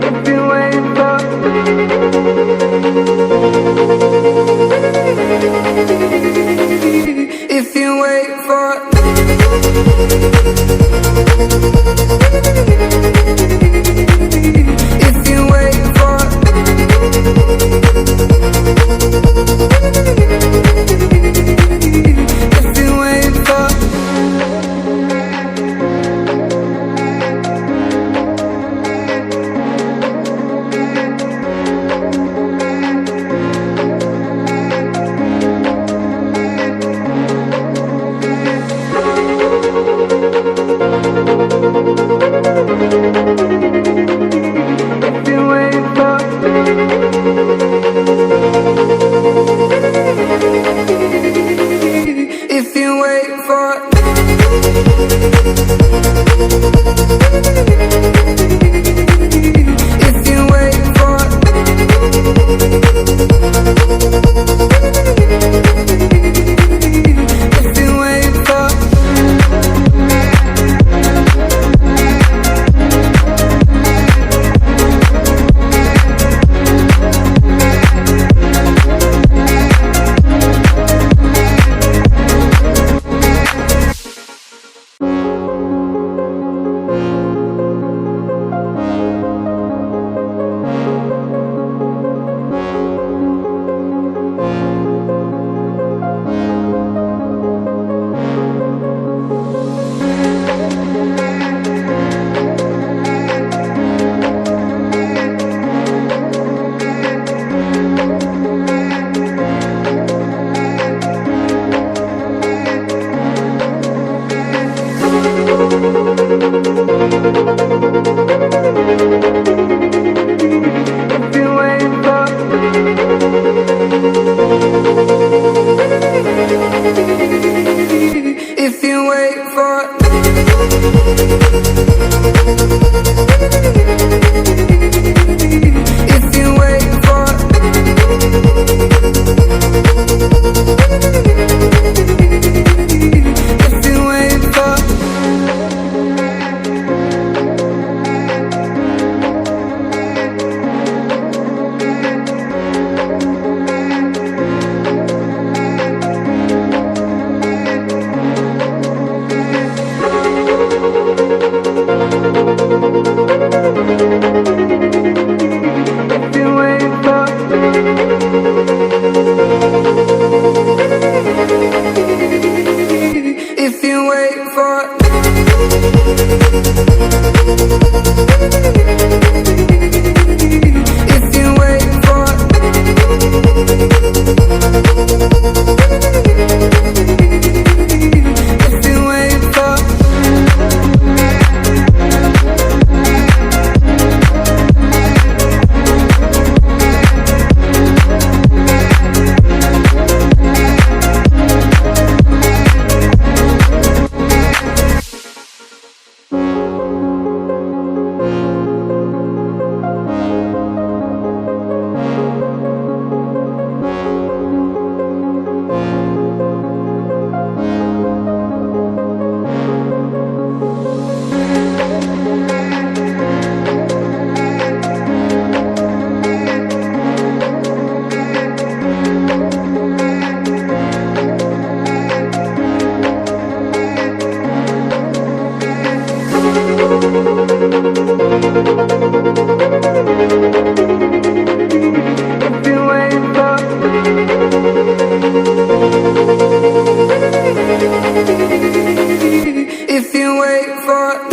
If you wait for If you wait for If you wait for If you wait for If you wait for If you wait for If you wait for If you wait for If you wait for If you wait for If you wait for If you wait for If you wait for If you wait for If you wait for If you wait for If you wait for